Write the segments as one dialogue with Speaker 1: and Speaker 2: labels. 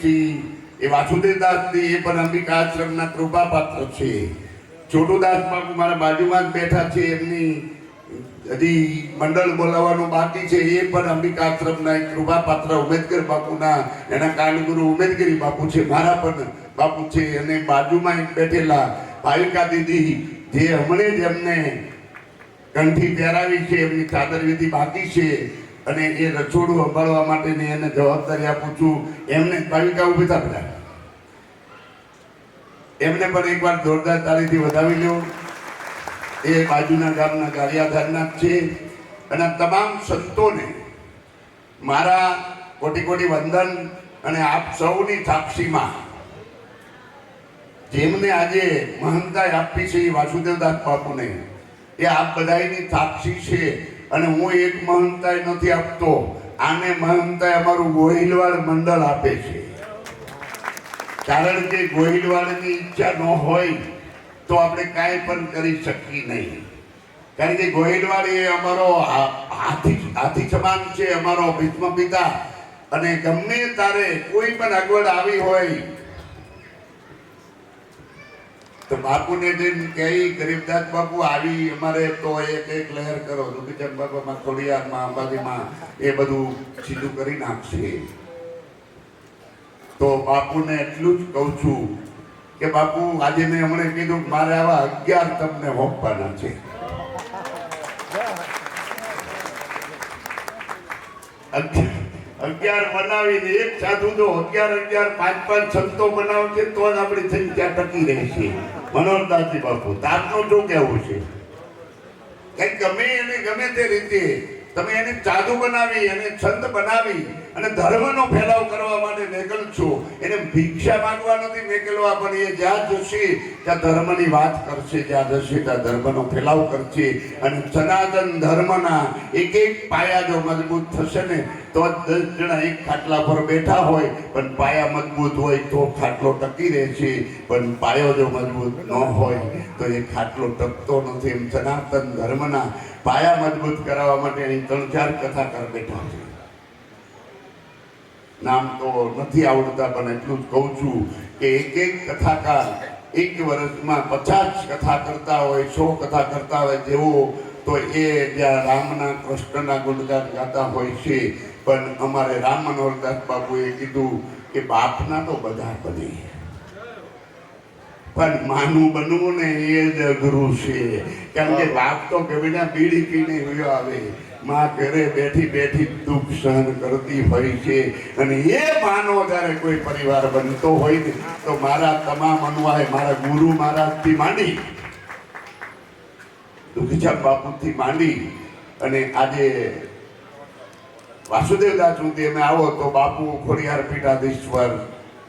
Speaker 1: એ વાસુદેવદાસ એ પણ અંબિકા આશ્રમના કૃપા પાત્ર છે. છોટુદાસ બાપુ મારા બાજુમાં જ બેઠા છે, એમની હજી મંડળ બોલાવવાનું બાકી છે. એ પણ અંબિકા આશ્રમના એક કૃપા પાત્ર ઉમેદગર બાપુના એના કાંડગુરુ ઉમેદગરી બાપુ છે, મારા પણ બાપુ છે. અને બાજુમાં બેઠેલા ભાવિકા દીદી જે હમણે જ એમને કંઠી પહેરાવી છે, એમની ચાદર વિધિ બાકી છે અને એ રસોડું સંભાળવા માટેની એને જવાબદારી આપું છું. એમને ભાવિકા ઉભી થા બધા, એમને પણ એકવાર જોરદાર તાળીથી વધાવી લો. એ બાજુના ગામના ગારિયાધારના જ છે. અને તમામ સંતોને મારા કોટી કોટી વંદન. અને આપ સૌની સાક્ષીમાં જેમને આજે મહાનતાઈ આપી છે એ વાસુદેવદાસ બાપુને, એ આપ બધાની સાક્ષી છે. અને હું એક મહાનતાઈ નથી આપતો, આને મહાનતાઈ અમારું ગોહિલવાડ મંડળ આપે છે. કારણ કે ગોહિલવાડની ઈચ્છા ન હોય તો આપણે કાંઈ પણ કરી શકીએ નહીં. કારણ કે ગોહિલવાડ એ અમારો હાથી સમાન છે, અમારો ભીષ્મ પિતા. અને ગમે તારે કોઈ પણ અગવડ આવી હોય તો બાપુને જેમ કહી, ગરીબદાસ બાપુ આવી અમારે તો એક લહેર કરો, દુખીચંદ બાપામાં, ખોડિયારમાં, અંબાજીમાં એ બધું સીધું કરી નાખશે. તો બાપુને એટલું જ કહું છું કે બાપુ આજે મેં હમણે કીધું મારે આવા 11 તમને હોપવાના છે. 11 બનાવીને એક સાધુ જો 11 5 સંતો બનાવશે તો જ આપણી સંખ્યા ટકી રહેશે. મનોહરદાસજી બાપુ તારનું શું કહેવું છે? કઈ ગમે એને ગમે તે રીતે તમે એને સાધુ બનાવી અને સંત બનાવી અને ધર્મનો ફેલાવ કરવા માટે નીકળશો. એને ભિક્ષા માંગવા નથી નીકળવા, પણ એ જ્યાં જશે ત્યાં ધર્મની વાત કરશે, જ્યાં જશે ત્યાં ધર્મનો ફેલાવ કરશે. અને સનાતન ધર્મના એક પાયા જો મજબૂત થશે ને તો 10 જણા એક ખાટલા પર બેઠા હોય પણ પાયા મજબૂત હોય તો ખાટલો ટકી રહેશે. પણ પાયો જો મજબૂત ન હોય તો એ ખાટલો ટકતો નથી. એમ સનાતન ધર્મના પાયા મજબૂત કરાવવા માટે અહીં 3-4 કથાકાર બેઠા છે. નામ તો નથી આવડતા, પણ એટલું જ કહું છું કે એક કથાકાર એક વર્ષમાં 50 કથા કરતા હોય, 100 કથા કરતા હોય જેવો, તો એ જ્યાં રામના કૃષ્ણના ગુણગાન ગાતા હોય છે. પણ અમારે રામ મનોહરદાસ બાપુએ કીધું કે બાપના તો બધા બને, પણ માનું બનવું ને એ જ અઘરું છે. કારણ કે બાપ તો ગમે બીડી પીને વયો આવે, માં ઘરે બેઠી બેઠી દુઃખ સહન કરતી હોય છે. અને એ માનો જ્યારે કોઈ પરિવાર બનતો હોય ને તો મારા તમામ અનુવાય, મારા ગુરુ મહારાજથી માંડી, દુખીચંદ બાપુથી માંડી અને આજે વાસુદેવદાસ સુધી અમે આવો તો બાપુ ખોડિયાર પીઠાધીશ્વર,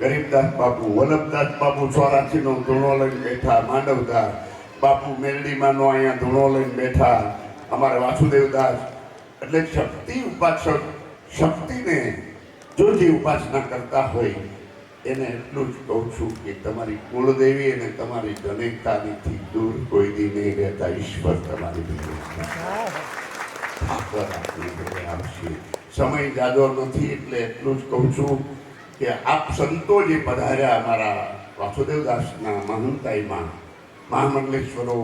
Speaker 1: ગરીબદાસ બાપુ, વલ્લભદાસ બાપુ 84 નો ધૂણો લઈને બેઠા, માંડવદાસ બાપુ મેરડીમાં નો અહીંયા ધૂણો લઈને બેઠા, અમારા વાસુદેવદાસ. એટલે શક્તિ ઉપાસક, શક્તિને જો જે ઉપાસના કરતા હોય એને એટલું જ કહું છું કે તમારી કુળદેવી અને તમારી જનેતાથી દૂર કોઈ દી નહીં રહેતા. ઈશ્વર તમારી આવશે. સમય જાજો નથી એટલે એટલું જ કહું છું કે આપ સંતો જે પધાર્યા અમારા વાસુદેવદાસના મહંતાઈમાં, મહામંડલેશ્વરો,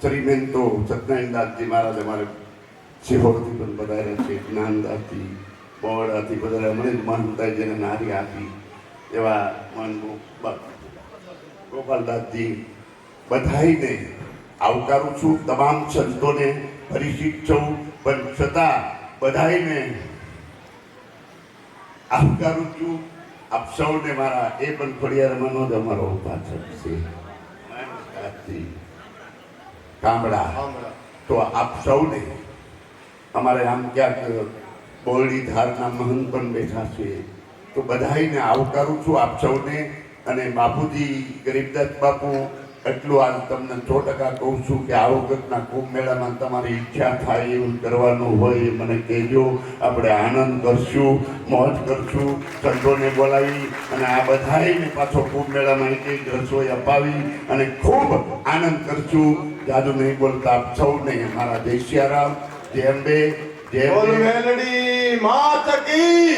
Speaker 1: શ્રીમેન્તો સત્યનારાયણદાસજી મહારાજ અમારે સિહોરથી પણ પધાર્યા છે, જ્ઞાનદાસજી બહોળાથી પધાર્યા, મને જ મહંતાઈ જેને નારી આપી એવા ગોપાલદાસજી, બધાઈને આવકારું છું. તમામ સંતોને પરિચિત છું, પણ છતાં બધાઈને આવકારું છું. આપ સૌને મારા એ પણ ખોડિયારમાંનો જ અમારો ઉપાસક છે, કામડા. તો આપ સૌને અમારે આમ ક્યાંક બોરડી ધારના મહંત પણ બેઠા છે, તો બધાઈને આવકારું છું આપ સૌને. અને બાપુજી ગરીબદાસ બાપુ એટલું આજ તમને 100% કહું છું કે આ વખતના કુંભ મેળામાં તમારી ઈચ્છા થાય એવું કરવાનું હોય મને કહેજો. આપણે આનંદ કરશું, મોજ કરશું, સંતોને બોલાવી અને આ બધાને પાછો કુંભ મેળામાં એક રસોઈ અપાવી અને ખૂબ આનંદ કરશું. જાદુ નહીં બોલતા આપ સૌને મારા જય સિયારામ, જય અંબે, જય મેલડી માત કી.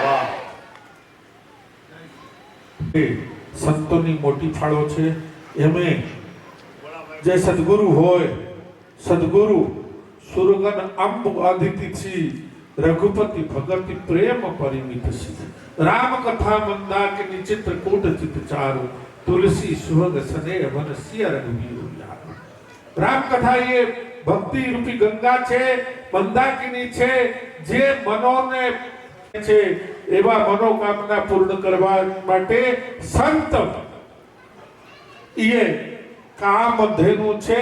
Speaker 1: વાહ.
Speaker 2: સંતોની મોટી ફાળો છે. એમે જે સદગુરુ હોય, સદગુરુ સુરગન અંબ આદિતિ છી, રઘુપતિ ભગતિ પ્રેમ પરિમિત છી, રામ કથા મંદાकिनी चित्रकूट चित चारु, तुलसी सुभग सने वन सिय रघुवीर लाल. राम कथा ये भक्ति रूपी गंगा છે, મંદાकिनी છે, જે મનોને છે એવા મનોકામના પૂર્ણ કરવા માટે સંત એ કામધેનુ છે.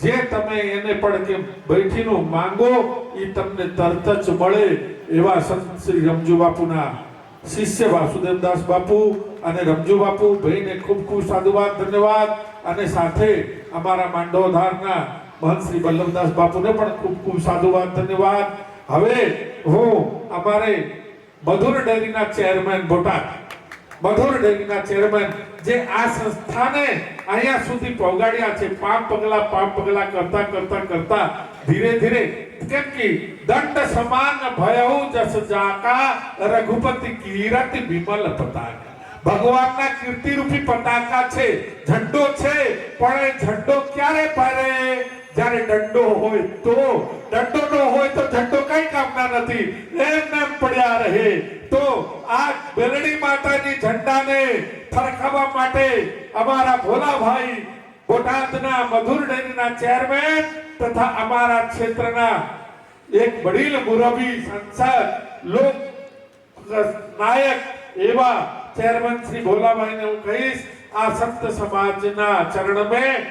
Speaker 2: જે તમે એને પણ કે બેઠીનું માંગો એ તમને તરત જ મળે. એવા સંત શ્રી રમજુ બાપુના શિષ્ય વાસુદેવદાસ બાપુ અને રમજુ બાપુ ભાઈને ખૂબ ખૂબ સાધુવાદ, ધન્યવાદ. અને સાથે અમારા માંડોધારના મહંત શ્રી વલ્લભદાસ બાપુને પણ ખૂબ ખૂબ સાધુવાદ, ધન્યવાદ. હવે હું અમારે મધુર ડેરીના ચેરમેન બોટાદ, મધુર ડેરીના ચેરમેન જે આ સંસ્થાને અહીંયા સુધી પહોંચાડ્યા છે, પાંચ પગલા કરતા કરતા કરતા ધીરે ધીરે, કેમ કે દંડ સમાન ભયઉ જસ જાકા, રઘુપતિ કીરતિ વિમલ પતાકા. ભગવાનના કીર્તિ રૂપી પતાકા છે, ઝંડો છે. પણ એ ઝંડો ક્યારે ફરે? જ્યારે દંડો હોય તો. દંડો ન હોય તો ઝંડો કઈ કામના નથી, એમ પડ્યા રહે. તો આ બેલડી માતાની ઝંડાને ફરકાવવા માટે અમારા ભોલાભાઈ બોટાદના મધુર ડેરીના ચેરમેન તથા અમારા ક્ષેત્રના એક વડીલ મુરબી, સંસદ, લોક નાયક એવા ચેરમેન શ્રી ભોલાભાઈને હું કહીશ, આ સંત સમાજના ચરણ में